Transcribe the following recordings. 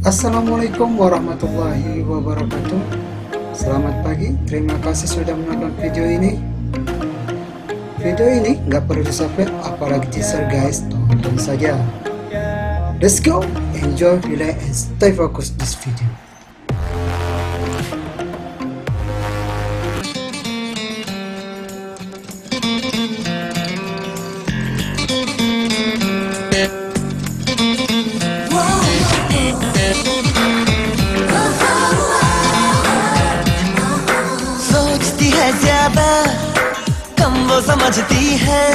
Assalamualaikum warahmatullahi wabarakatuh. Selamat pagi, terima kasih sudah menonton video ini. Video ini nggak perlu di-subscribe, apalagi teaser guys, tonton saja. Let's go, enjoy, relax, and stay focused this video. सोचती है ज्यादा कम वो समझती है,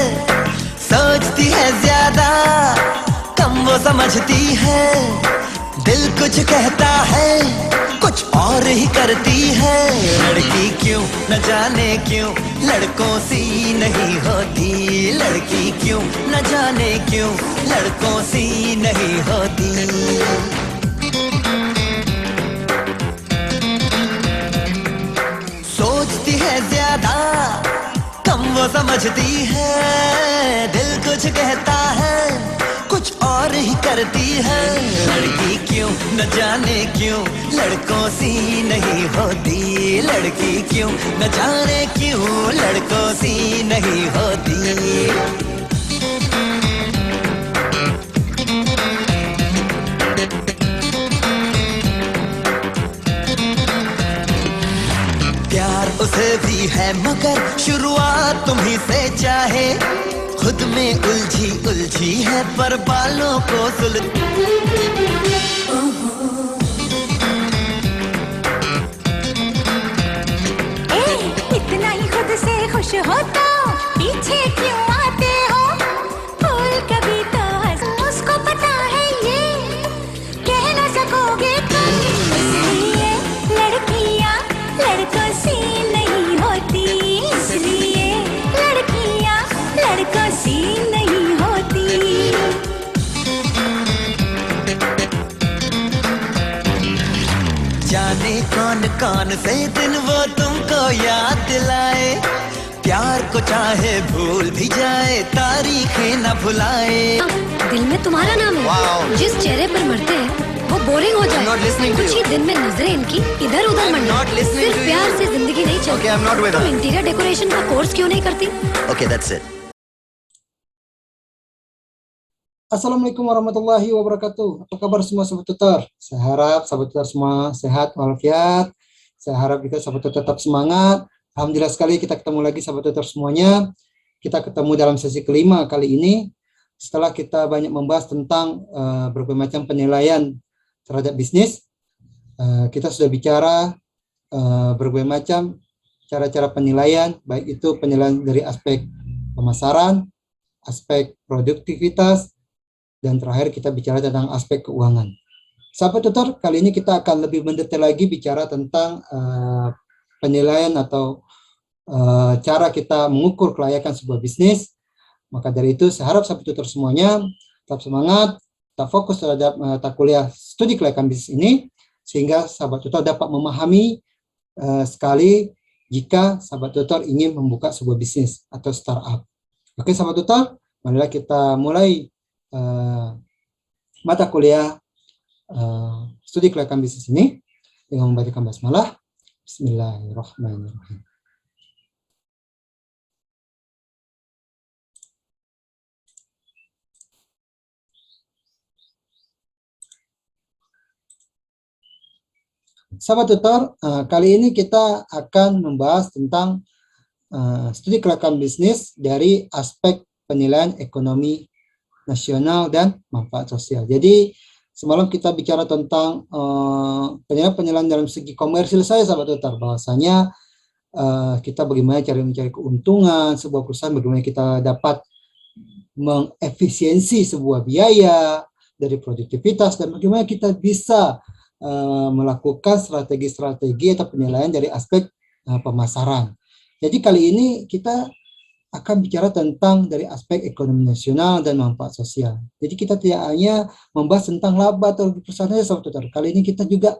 सोचती है ज्यादा कम वो समझती है। दिल कुछ कहता है कुछ और ही करती है। लड़की क्यों न जाने क्यों लड़कों सी नहीं होती, लड़की क्यों न जाने क्यों लड़कों सी नहीं होती। सोचती है ज्यादा कम वो समझती है। दिल कुछ कहता है कुछ और ही करती है। लड़की क्यों न जाने क्यों लड़कों सी नहीं होती, लड़की क्यों न जाने क्यों लड़कों सी नहीं होती। प्यार उसे भी है मगर शुरुआत तुम्ही से चाहे। खुद में उलझी उलझी है पर बालों को सुल। इतना ही खुद से खुश हो तो पीछे क्यों आते हो? फूल कभी तो उसको पता है ये कह ना सकोगे तुम। इसलिए लड़कियां लड़कों से नहीं होती, इसलिए लड़कियां लड़कों से नहीं होती। जाने कौन कौन से दिन वो तुमको याद दिलाए। प्यार को चाहे भूल भी जाए तारीखें न भुलाए। दिल में तुम्हारा नाम Wow. है। जिस चेहरे पर मरते हैं वो बोरिंग हो I'm not listening जाए। to कुछ ही you. दिन में नजरें इनकी इधर उधर I'm मंडे। not listening सिर्फ to you. प्यार से जिंदगी नहीं चलती। Okay, I'm not with तुम her. इंटीरियर डेकोरेशन का कोर्स क्यों नहीं करती? Okay, that's it. Assalamualaikum warahmatullahi wabarakatuh. Apa kabar semua sahabat tutor? Saya harap sahabat tutor semua sehat walafiat. Saya harap juga sahabat tutor tetap semangat. Alhamdulillah sekali kita ketemu lagi sahabat tutor semuanya. Kita ketemu dalam sesi kelima kali ini. Setelah kita banyak membahas tentang berbagai macam penilaian terhadap bisnis, kita sudah bicara berbagai macam cara-cara penilaian, baik itu penilaian dari aspek pemasaran, aspek produktivitas, dan terakhir kita bicara tentang aspek keuangan. Sahabat tutor, kali ini kita akan lebih mendetail lagi bicara tentang penilaian atau cara kita mengukur kelayakan sebuah bisnis. Maka dari itu saya harap sahabat tutor semuanya tetap semangat, tetap fokus terhadap mata kuliah studi kelayakan bisnis ini, sehingga sahabat tutor dapat memahami sekali jika sahabat tutor ingin membuka sebuah bisnis atau startup. Oke sahabat tutor, marilah kita mulai mata kuliah studi kelayakan bisnis ini dengan membacakan basmalah. Bismillahirrahmanirrahim. Sahabat tutor, kali ini kita akan membahas tentang studi kelayakan bisnis dari aspek penilaian ekonomi nasional dan manfaat sosial. Jadi semalam kita bicara tentang penilaian dalam segi komersil saya sahabat tutor, bahwasanya kita bagaimana cara mencari keuntungan sebuah perusahaan, bagaimana kita dapat mengefisiensi sebuah biaya dari produktivitas, dan bagaimana kita bisa melakukan strategi-strategi atau penilaian dari aspek pemasaran. Jadi kali ini kita akan bicara tentang dari aspek ekonomi nasional dan manfaat sosial. Jadi kita tidak hanya membahas tentang laba atau rugi perusahaan saja, sahabat tutor. Kali ini kita juga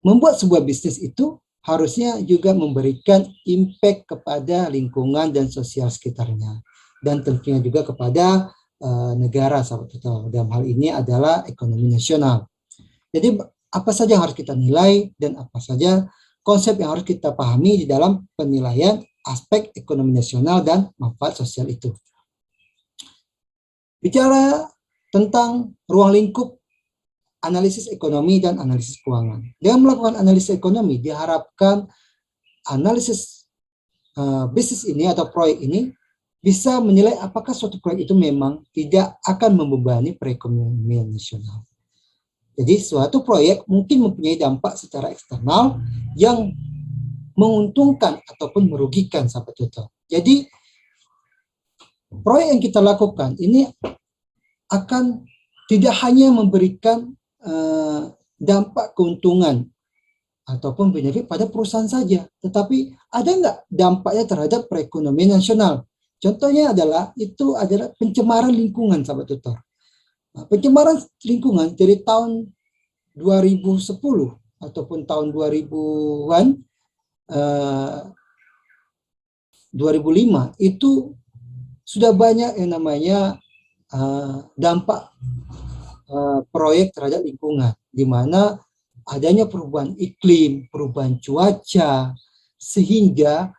membuat sebuah bisnis itu harusnya juga memberikan impact kepada lingkungan dan sosial sekitarnya, dan tentunya juga kepada negara, sahabat tutor. Dalam hal ini adalah ekonomi nasional. Jadi apa saja yang harus kita nilai dan apa saja konsep yang harus kita pahami di dalam penilaian aspek ekonomi nasional dan manfaat sosial itu. Bicara tentang ruang lingkup analisis ekonomi dan analisis keuangan. Dengan melakukan analisis ekonomi, diharapkan analisis bisnis ini atau proyek ini bisa menilai apakah suatu proyek itu memang tidak akan membebani perekonomian nasional. Jadi suatu proyek mungkin mempunyai dampak secara eksternal yang menguntungkan ataupun merugikan sahabat tutor. Jadi proyek yang kita lakukan ini akan tidak hanya memberikan dampak keuntungan ataupun benefit pada perusahaan saja, tetapi ada nggak dampaknya terhadap perekonomian nasional? Contohnya adalah pencemaran lingkungan sahabat tutor. Nah, pencemaran lingkungan dari tahun 2010 ataupun tahun 2000-an 2005 itu sudah banyak yang namanya dampak proyek terhadap lingkungan, di mana adanya perubahan iklim, perubahan cuaca, sehingga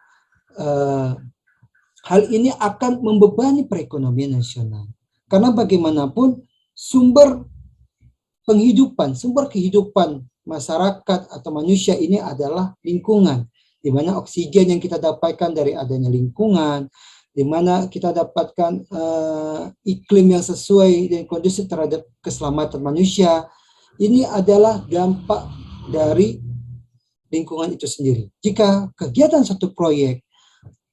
hal ini akan membebani perekonomian nasional. Karena bagaimanapun sumber kehidupan masyarakat atau manusia ini adalah lingkungan, di mana oksigen yang kita dapatkan dari adanya lingkungan, di mana kita dapatkan iklim yang sesuai dan kondusif terhadap keselamatan manusia. Ini adalah dampak dari lingkungan itu sendiri. Jika kegiatan satu proyek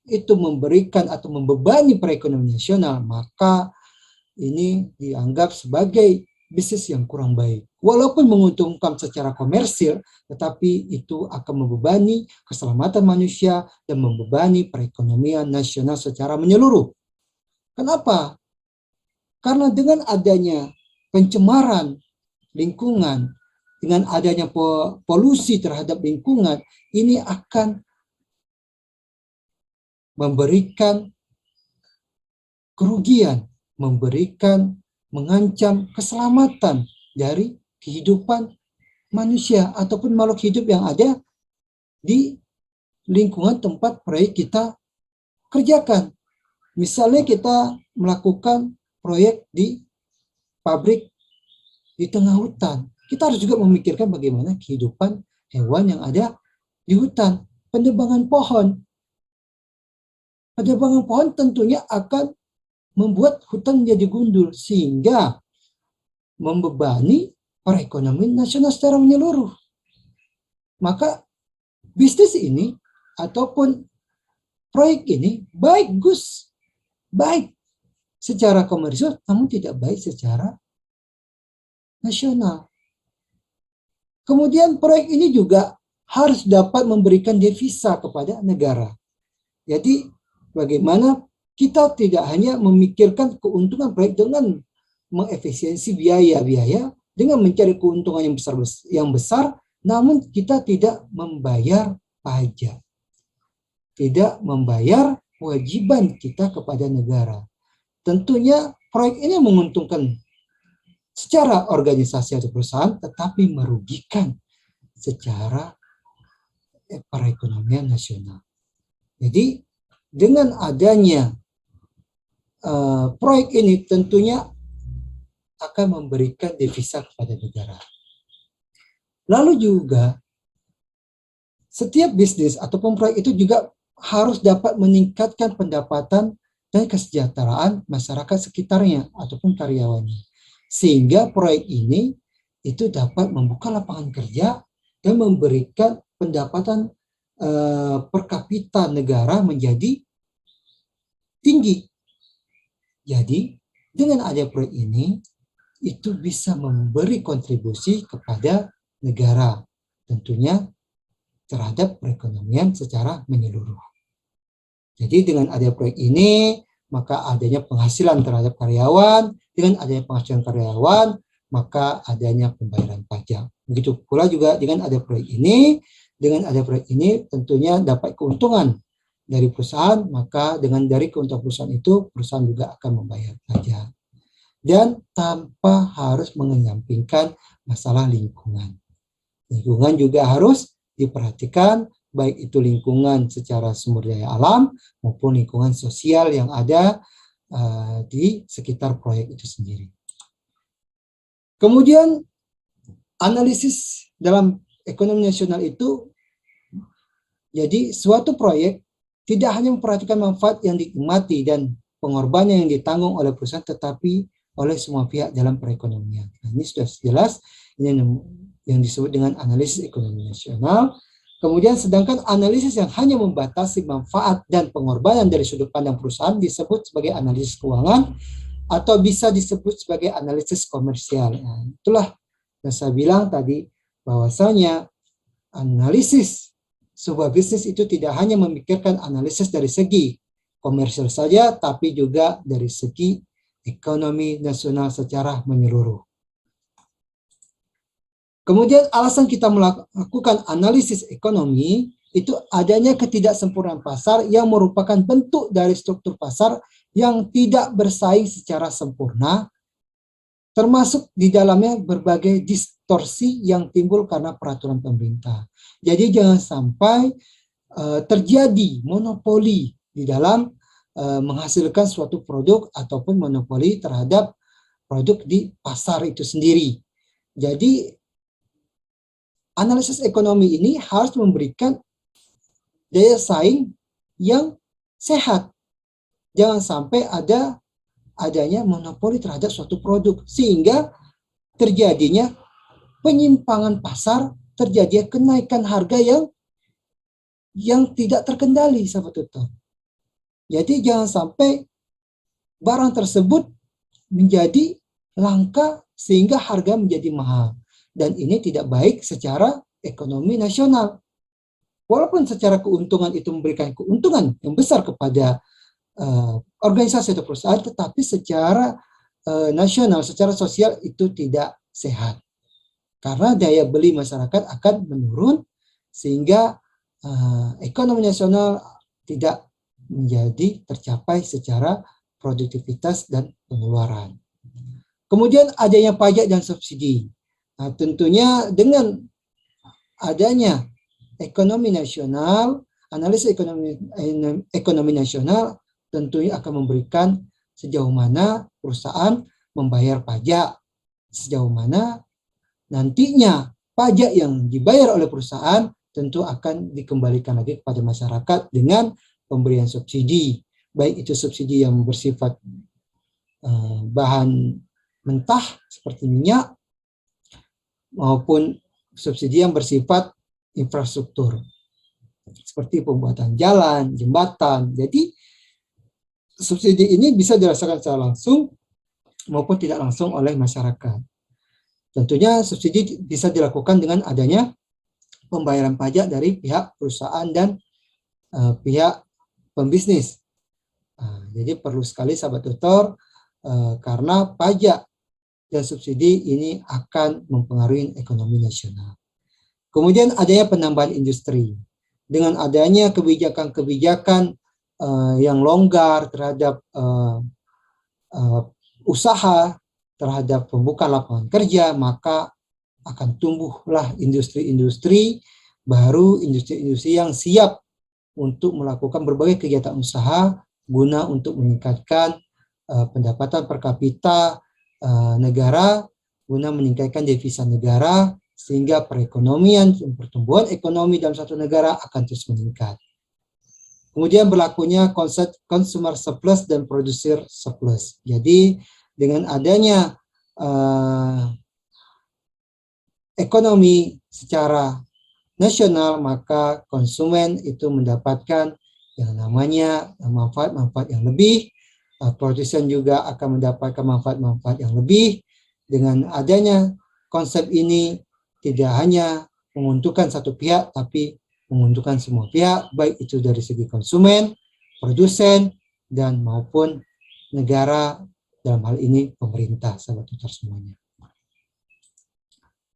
itu memberikan atau membebani perekonomian nasional, maka ini dianggap sebagai bisnis yang kurang baik. Walaupun menguntungkan secara komersil, tetapi itu akan membebani keselamatan manusia dan membebani perekonomian nasional secara menyeluruh. Kenapa? Karena dengan adanya pencemaran lingkungan, dengan adanya polusi terhadap lingkungan, ini akan memberikan kerugian, mengancam keselamatan dari kehidupan manusia ataupun makhluk hidup yang ada di lingkungan tempat proyek kita kerjakan. Misalnya kita melakukan proyek di pabrik di tengah hutan, kita harus juga memikirkan bagaimana kehidupan hewan yang ada di hutan. Penebangan pohon tentunya akan membuat hutan menjadi gundul, sehingga membebani perekonomian nasional secara menyeluruh. Maka bisnis ini ataupun proyek ini baik secara komersial, namun tidak baik secara nasional. Kemudian proyek ini juga harus dapat memberikan devisa kepada negara. Jadi bagaimana kita tidak hanya memikirkan keuntungan proyek dengan mengefisiensi biaya-biaya, dengan mencari keuntungan yang besar, namun kita tidak membayar pajak, tidak membayar kewajiban kita kepada negara. Tentunya proyek ini menguntungkan secara organisasi atau perusahaan, tetapi merugikan secara perekonomian nasional. Jadi dengan adanya proyek ini tentunya akan memberikan devisa kepada negara. Lalu juga setiap bisnis ataupun proyek itu juga harus dapat meningkatkan pendapatan dan kesejahteraan masyarakat sekitarnya ataupun karyawannya. Sehingga proyek ini itu dapat membuka lapangan kerja dan memberikan pendapatan per kapita negara menjadi tinggi. Jadi dengan ada proyek ini itu bisa memberi kontribusi kepada negara, tentunya terhadap perekonomian secara menyeluruh. Jadi dengan ada proyek ini, maka adanya penghasilan terhadap karyawan, dengan adanya penghasilan karyawan, maka adanya pembayaran pajak. Begitu pula juga dengan ada proyek ini, tentunya dapat keuntungan dari perusahaan, maka dari keuntungan perusahaan itu, perusahaan juga akan membayar pajak. Dan tanpa harus mengenyampingkan masalah lingkungan. Lingkungan juga harus diperhatikan, baik itu lingkungan secara sumber daya alam maupun lingkungan sosial yang ada di sekitar proyek itu sendiri. Kemudian analisis dalam ekonomi nasional itu, jadi suatu proyek tidak hanya memperhatikan manfaat yang dinikmati dan pengorbanan yang ditanggung oleh perusahaan, tetapi oleh semua pihak dalam perekonomian. Nah, ini sudah jelas, ini yang disebut dengan analisis ekonomi nasional. Kemudian sedangkan analisis yang hanya membatasi manfaat dan pengorbanan dari sudut pandang perusahaan disebut sebagai analisis keuangan atau bisa disebut sebagai analisis komersial. Nah, itulah yang saya bilang tadi, bahwasanya analisis sebuah bisnis itu tidak hanya memikirkan analisis dari segi komersial saja, tapi juga dari segi ekonomi nasional secara menyeluruh. Kemudian alasan kita melakukan analisis ekonomi itu adanya ketidaksempurnaan pasar yang merupakan bentuk dari struktur pasar yang tidak bersaing secara sempurna, termasuk di dalamnya berbagai distorsi yang timbul karena peraturan pemerintah. Jadi jangan sampai terjadi monopoli di dalam menghasilkan suatu produk ataupun monopoli terhadap produk di pasar itu sendiri. Jadi analisis ekonomi ini harus memberikan daya saing yang sehat. Jangan sampai adanya monopoli terhadap suatu produk sehingga terjadinya penyimpangan pasar, terjadi kenaikan harga yang tidak terkendali, sahabat tutor. Jadi jangan sampai barang tersebut menjadi langka sehingga harga menjadi mahal. Dan ini tidak baik secara ekonomi nasional. Walaupun secara keuntungan itu memberikan keuntungan yang besar kepada organisasi atau perusahaan, tetapi secara nasional, secara sosial itu tidak sehat. Karena daya beli masyarakat akan menurun sehingga ekonomi nasional tidak menjadi tercapai secara produktivitas dan pengeluaran. Kemudian adanya pajak dan subsidi. Nah, tentunya dengan adanya ekonomi nasional, analisis ekonomi nasional tentunya akan memberikan sejauh mana perusahaan membayar pajak, sejauh mana nantinya pajak yang dibayar oleh perusahaan tentu akan dikembalikan lagi kepada masyarakat dengan pemberian subsidi, baik itu subsidi yang bersifat bahan mentah seperti minyak, maupun subsidi yang bersifat infrastruktur seperti pembuatan jalan, jembatan. Jadi subsidi ini bisa dirasakan secara langsung maupun tidak langsung oleh masyarakat. Tentunya subsidi bisa dilakukan dengan adanya pembayaran pajak dari pihak perusahaan dan pihak pembisnis. Jadi perlu sekali sahabat tutor, karena pajak dan subsidi ini akan mempengaruhi ekonomi nasional. Kemudian adanya penambahan industri. Dengan adanya kebijakan-kebijakan yang longgar terhadap usaha, terhadap pembukaan lapangan kerja, maka akan tumbuhlah industri-industri baru, industri-industri yang siap untuk melakukan berbagai kegiatan usaha guna untuk meningkatkan pendapatan per kapita negara, guna meningkatkan devisa negara, sehingga perekonomian, pertumbuhan ekonomi dalam satu negara akan terus meningkat. Kemudian berlakunya konsep consumer surplus dan producer surplus. Jadi dengan adanya ekonomi secara nasional, maka konsumen itu mendapatkan yang namanya manfaat-manfaat yang lebih, produsen juga akan mendapatkan manfaat-manfaat yang lebih. Dengan adanya konsep ini tidak hanya menguntungkan satu pihak, tapi menguntungkan semua pihak, baik itu dari segi konsumen, produsen, dan maupun negara, dalam hal ini pemerintah, sahabat tutor semuanya.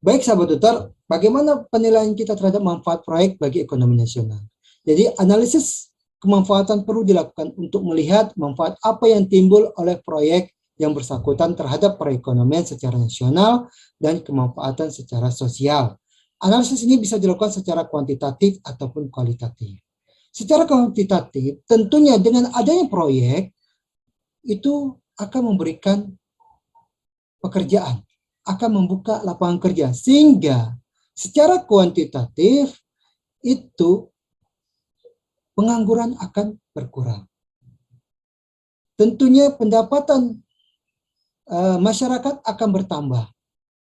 Baik sahabat tutor, bagaimana penilaian kita terhadap manfaat proyek bagi ekonomi nasional? Jadi analisis kemanfaatan perlu dilakukan untuk melihat manfaat apa yang timbul oleh proyek yang bersangkutan terhadap perekonomian secara nasional dan kemanfaatan secara sosial. Analisis ini bisa dilakukan secara kuantitatif ataupun kualitatif. Secara kuantitatif, tentunya dengan adanya proyek, itu akan memberikan pekerjaan, akan membuka lapangan kerja, sehingga secara kuantitatif itu pengangguran akan berkurang. Tentunya pendapatan masyarakat akan bertambah,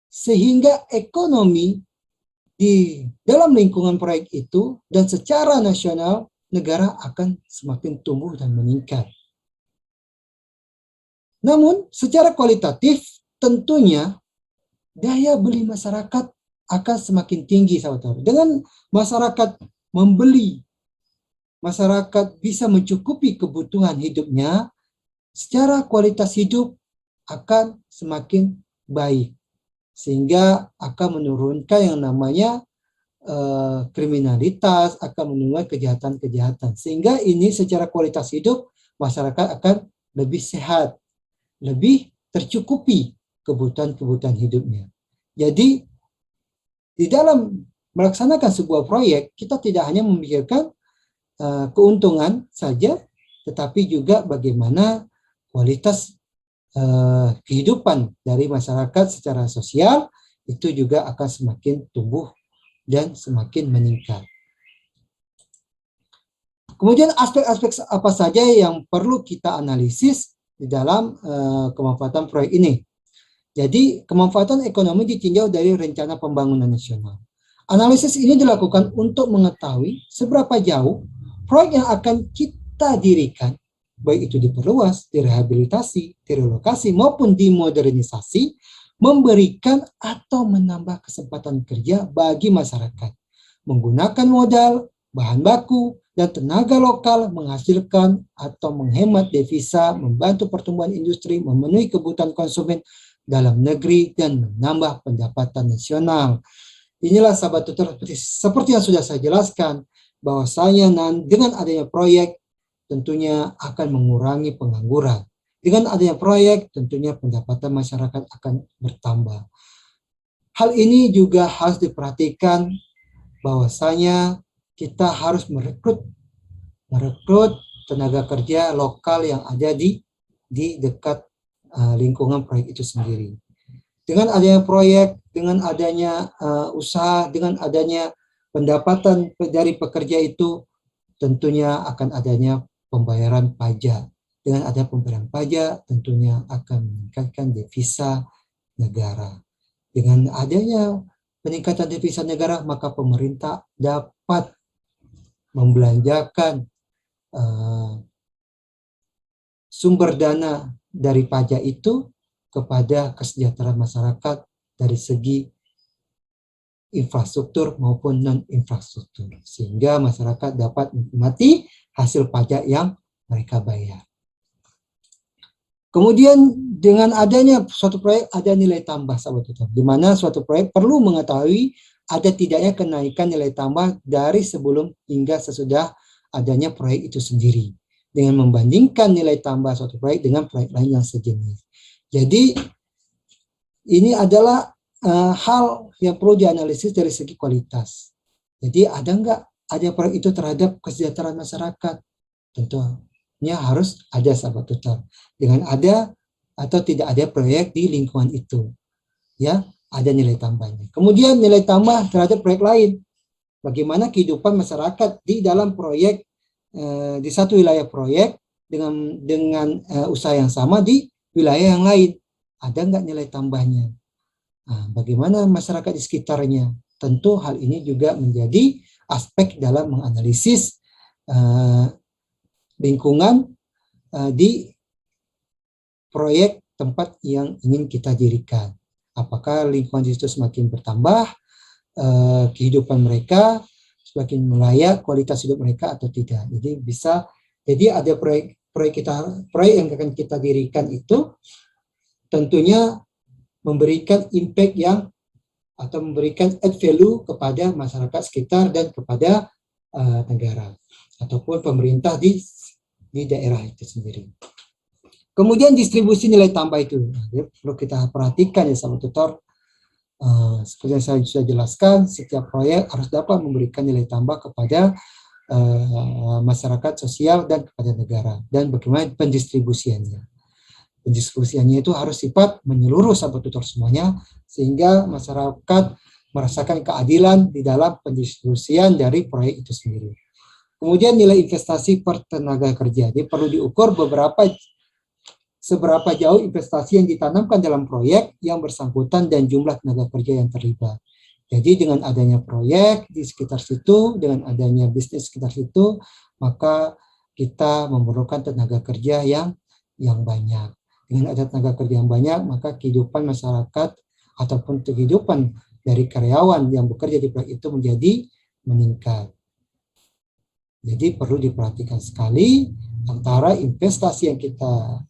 sehingga ekonomi di dalam lingkungan proyek itu dan secara nasional negara akan semakin tumbuh dan meningkat. Namun secara kualitatif tentunya daya beli masyarakat akan semakin tinggi, sahabat. Dengan masyarakat membeli, masyarakat bisa mencukupi kebutuhan hidupnya, secara kualitas hidup akan semakin baik, sehingga akan menurunkan yang namanya kriminalitas, akan menurunkan kejahatan-kejahatan, sehingga ini secara kualitas hidup masyarakat akan lebih sehat, lebih tercukupi kebutuhan-kebutuhan hidupnya. Jadi di dalam melaksanakan sebuah proyek, kita tidak hanya memikirkan keuntungan saja, tetapi juga bagaimana kualitas kehidupan dari masyarakat secara sosial itu juga akan semakin tumbuh dan semakin meningkat. Kemudian aspek-aspek apa saja yang perlu kita analisis di dalam kemanfaatan proyek ini. Jadi kemanfaatan ekonomi ditinjau dari rencana pembangunan nasional. Analisis ini dilakukan untuk mengetahui seberapa jauh proyek yang akan kita dirikan, baik itu diperluas, direhabilitasi, direlokasi, maupun dimodernisasi, memberikan atau menambah kesempatan kerja bagi masyarakat. Menggunakan modal, bahan baku, dan tenaga lokal menghasilkan atau menghemat devisa, membantu pertumbuhan industri, memenuhi kebutuhan konsumen dalam negeri, dan menambah pendapatan nasional. Inilah sahabat tutor, seperti yang sudah saya jelaskan, bahwasanya dengan adanya proyek tentunya akan mengurangi pengangguran. Dengan adanya proyek tentunya pendapatan masyarakat akan bertambah. Hal ini juga harus diperhatikan bahwasanya kita harus merekrut tenaga kerja lokal yang ada di dekat lingkungan proyek itu sendiri. Dengan adanya proyek, dengan adanya usaha, dengan adanya pendapatan dari pekerja itu, tentunya akan adanya pembayaran pajak. Dengan adanya pembayaran pajak, tentunya akan meningkatkan devisa negara. Dengan adanya peningkatan devisa negara, maka pemerintah dapat membelanjakan sumber dana dari pajak itu kepada kesejahteraan masyarakat dari segi infrastruktur maupun non-infrastruktur, sehingga masyarakat dapat menikmati hasil pajak yang mereka bayar. Kemudian dengan adanya suatu proyek ada nilai tambah, sahabat tutor, di mana suatu proyek perlu mengetahui ada tidaknya kenaikan nilai tambah dari sebelum hingga sesudah adanya proyek itu sendiri, dengan membandingkan nilai tambah suatu proyek dengan proyek lain yang sejenis. Jadi ini adalah hal yang perlu dianalisis dari segi kualitas. Jadi ada nggak ada proyek itu terhadap kesejahteraan masyarakat? Tentunya harus ada, sahabat tutor. Dengan ada atau tidak ada proyek di lingkungan itu, ya ada nilai tambahnya. Kemudian nilai tambah terhadap proyek lain. Bagaimana kehidupan masyarakat di dalam proyek, di satu wilayah proyek dengan usaha yang sama di wilayah yang lain, ada nggak nilai tambahnya? Nah, bagaimana masyarakat di sekitarnya? Tentu hal ini juga menjadi aspek dalam menganalisis lingkungan di proyek tempat yang ingin kita dirikan. Apakah lingkungan di situ semakin bertambah, kehidupan mereka semakin melayak, kualitas hidup mereka atau tidak? Jadi ada proyek yang akan kita dirikan itu tentunya memberikan impact yang atau memberikan add value kepada masyarakat sekitar dan kepada negara ataupun pemerintah di daerah itu sendiri. Kemudian distribusi nilai tambah itu perlu kita perhatikan ya sahabat tutor. Seperti yang saya sudah jelaskan, setiap proyek harus dapat memberikan nilai tambah kepada masyarakat sosial dan kepada negara, dan bagaimana pendistribusiannya. Pendistribusiannya itu harus sifat menyeluruh sahabat tutor semuanya, sehingga masyarakat merasakan keadilan di dalam pendistribusian dari proyek itu sendiri. Kemudian nilai investasi per tenaga kerja, jadi perlu diukur seberapa jauh investasi yang ditanamkan dalam proyek yang bersangkutan dan jumlah tenaga kerja yang terlibat. Jadi dengan adanya proyek di sekitar situ, dengan adanya bisnis sekitar situ, maka kita memerlukan tenaga kerja yang banyak. Dengan ada tenaga kerja yang banyak, maka kehidupan masyarakat ataupun kehidupan dari karyawan yang bekerja di proyek itu menjadi meningkat. Jadi perlu diperhatikan sekali antara investasi yang kita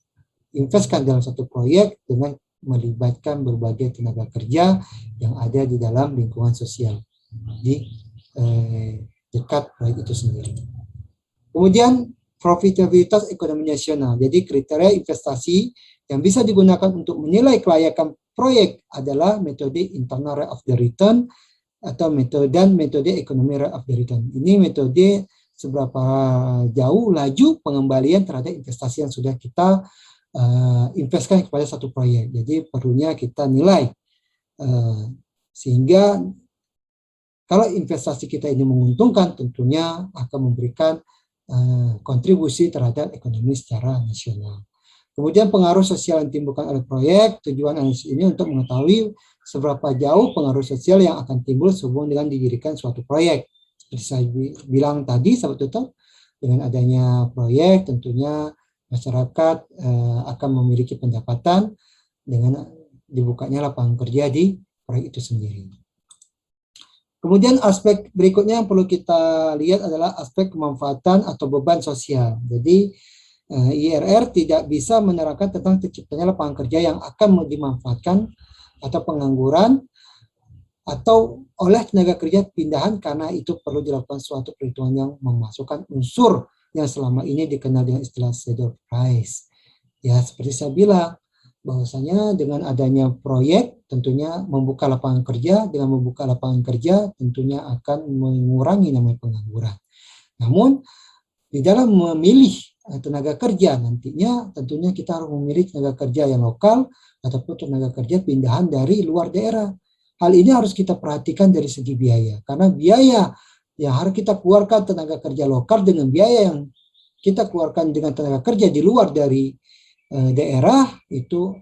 investkan dalam satu proyek dengan melibatkan berbagai tenaga kerja yang ada di dalam lingkungan sosial di dekat proyek itu sendiri. Kemudian profitabilitas ekonomi nasional. Jadi kriteria investasi yang bisa digunakan untuk menilai kelayakan proyek adalah metode internal rate of the return atau metode ekonomi rate of the return. Ini metode seberapa jauh laju pengembalian terhadap investasi yang sudah kita investkan kepada satu proyek. Jadi perlunya kita nilai sehingga kalau investasi kita ini menguntungkan, tentunya akan memberikan kontribusi terhadap ekonomi secara nasional. Kemudian pengaruh sosial yang ditimbulkan oleh proyek, tujuan analisis ini untuk mengetahui seberapa jauh pengaruh sosial yang akan timbul sehubungan dengan didirikan suatu proyek. Seperti saya bilang tadi, sahabat tutor, dengan adanya proyek tentunya masyarakat akan memiliki pendapatan dengan dibukanya lapangan kerja di proyek itu sendiri. Kemudian aspek berikutnya yang perlu kita lihat adalah aspek kemanfaatan atau beban sosial. Jadi IRR tidak bisa menerangkan tentang terciptanya lapangan kerja yang akan dimanfaatkan atau pengangguran atau oleh tenaga kerja pindahan, karena itu perlu dilakukan suatu perhitungan yang memasukkan unsur yang selama ini dikenal dengan istilah shadow price. Ya, seperti saya bilang, bahwasanya dengan adanya proyek tentunya membuka lapangan kerja, dengan membuka lapangan kerja tentunya akan mengurangi namanya pengangguran. Namun, di dalam memilih tenaga kerja nantinya tentunya kita harus memilih tenaga kerja yang lokal ataupun tenaga kerja pindahan dari luar daerah. Hal ini harus kita perhatikan dari segi biaya, karena biaya yang harus kita keluarkan tenaga kerja lokal dengan biaya yang kita keluarkan dengan tenaga kerja di luar dari daerah itu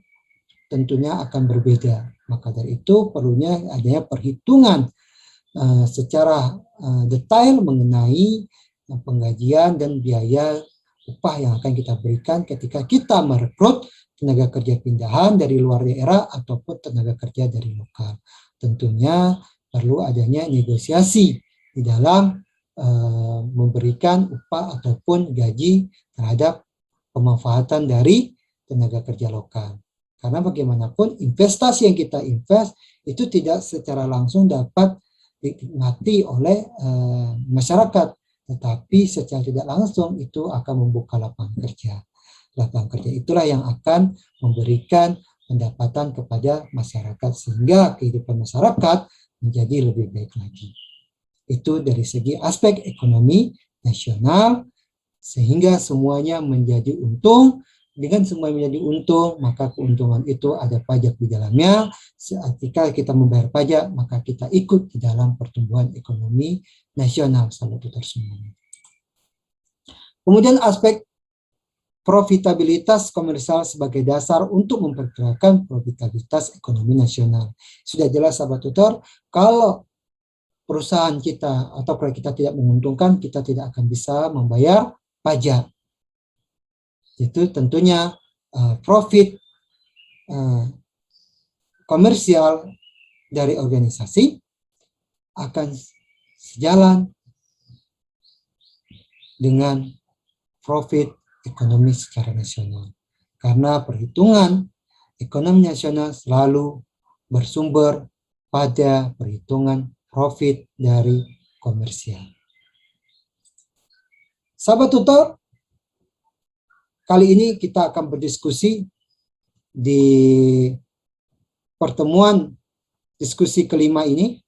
tentunya akan berbeda. Maka dari itu perlunya adanya perhitungan secara detail mengenai penggajian dan biaya upah yang akan kita berikan ketika kita merekrut tenaga kerja pindahan dari luar daerah ataupun tenaga kerja dari lokal. Tentunya perlu adanya negosiasi di dalam memberikan upah ataupun gaji terhadap pemanfaatan dari tenaga kerja lokal. Karena bagaimanapun investasi yang kita invest itu tidak secara langsung dapat dinikmati oleh masyarakat, tetapi secara tidak langsung itu akan membuka lapangan kerja. Lapangan kerja itulah yang akan memberikan pendapatan kepada masyarakat sehingga kehidupan masyarakat menjadi lebih baik lagi. Itu dari segi aspek ekonomi nasional sehingga semuanya menjadi untung. Dengan semua menjadi untung, maka keuntungan itu ada pajak di dalamnya. Ketika kita membayar pajak, maka kita ikut di dalam pertumbuhan ekonomi nasional, sahabat tutor semuanya. Kemudian aspek profitabilitas komersial sebagai dasar untuk memperkirakan profitabilitas ekonomi nasional. Sudah jelas sahabat tutor, kalau perusahaan kita atau proyek kita tidak menguntungkan, kita tidak akan bisa membayar pajak. Itu tentunya profit komersial dari organisasi akan sejalan dengan profit ekonomi secara nasional. Karena perhitungan ekonomi nasional selalu bersumber pada perhitungan profit dari komersial. Sahabat tutor, kali ini kita akan berdiskusi di pertemuan diskusi kelima ini.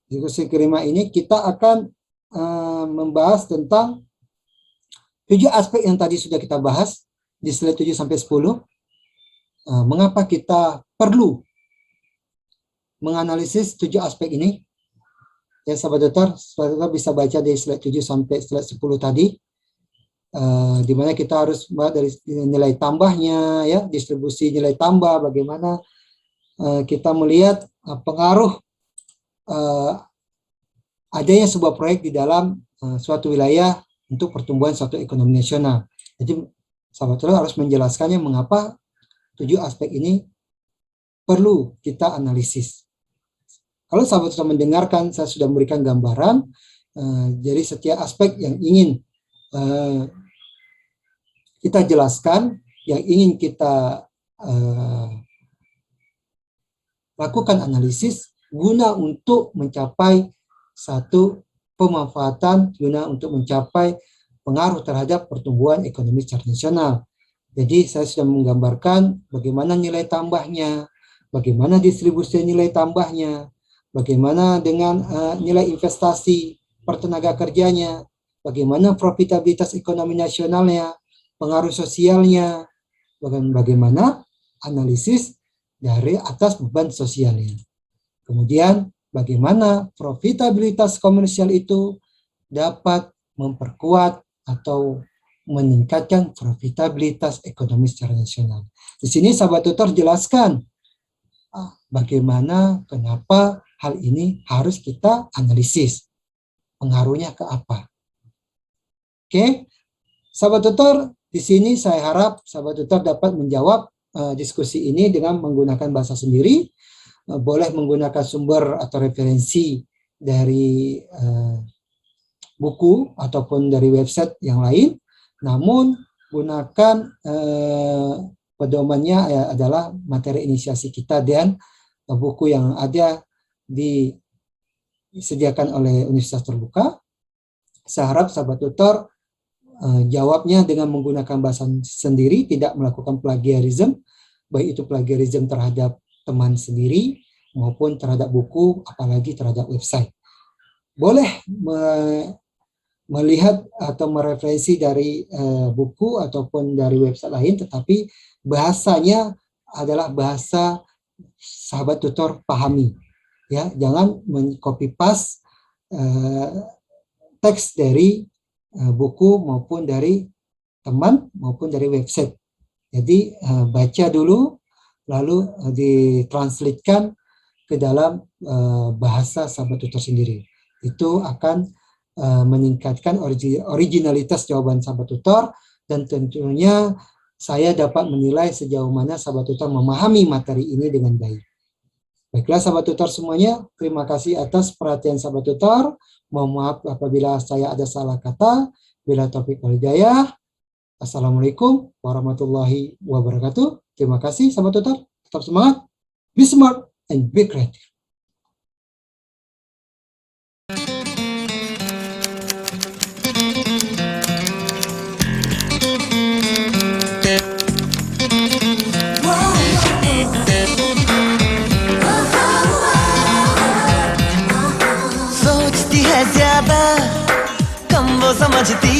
Diskusi kelima ini kita akan membahas tentang 7 aspek yang tadi sudah kita bahas di slide 7 sampai 10. Mengapa kita perlu menganalisis 7 aspek ini? Ya, sahabat tutor bisa baca di slide 7 sampai slide 10 tadi, di mana kita harus dari nilai tambahnya, ya, distribusi nilai tambah, bagaimana kita melihat pengaruh adanya sebuah proyek di dalam suatu wilayah untuk pertumbuhan suatu ekonomi nasional. Jadi sahabat tutor harus menjelaskannya mengapa 7 aspek ini perlu kita analisis. Kalau sahabat sudah mendengarkan, saya sudah memberikan gambaran, jadi setiap aspek yang ingin kita jelaskan, yang ingin kita lakukan analisis, guna untuk mencapai satu pemanfaatan, guna untuk mencapai pengaruh terhadap pertumbuhan ekonomi secara nasional. Jadi saya sudah menggambarkan bagaimana nilai tambahnya, bagaimana distribusi nilai tambahnya, bagaimana dengan nilai investasi per tenaga kerjanya, bagaimana profitabilitas ekonomi nasionalnya, pengaruh sosialnya, bagaimana analisis dari atas beban sosialnya. Kemudian bagaimana profitabilitas komersial itu dapat memperkuat atau meningkatkan profitabilitas ekonomi secara nasional. Di sini sahabat tutor jelaskan bagaimana, kenapa hal ini harus kita analisis. Pengaruhnya ke apa? Oke, sahabat tutor, di sini saya harap sahabat tutor dapat menjawab diskusi ini dengan menggunakan bahasa sendiri. Boleh menggunakan sumber atau referensi dari buku ataupun dari website yang lain. Namun gunakan pedomannya adalah materi inisiasi kita dan buku yang ada disediakan oleh Universitas Terbuka. Saya harap sahabat tutor jawabnya dengan menggunakan bahasa sendiri, tidak melakukan plagiarisme, baik itu plagiarisme terhadap teman sendiri maupun terhadap buku, apalagi terhadap website. Boleh melihat atau mereferensi dari buku ataupun dari website lain, tetapi bahasanya adalah bahasa sahabat tutor pahami. Ya, jangan copy paste teks dari buku maupun dari teman maupun dari website. Jadi baca dulu, lalu ditranslatekan ke dalam bahasa sahabat tutor sendiri. Itu akan meningkatkan originalitas jawaban sahabat tutor, dan tentunya saya dapat menilai sejauh mana sahabat tutor memahami materi ini dengan baik. Baiklah sahabat tutor semuanya, terima kasih atas perhatian sahabat tutor. Mohon maaf apabila saya ada salah kata. Bila taufik wal hidayah. Assalamualaikum warahmatullahi wabarakatuh. Terima kasih sahabat tutor. Tetap semangat, be smart and be creative. सोचती है ज्यादा, कम वो समझती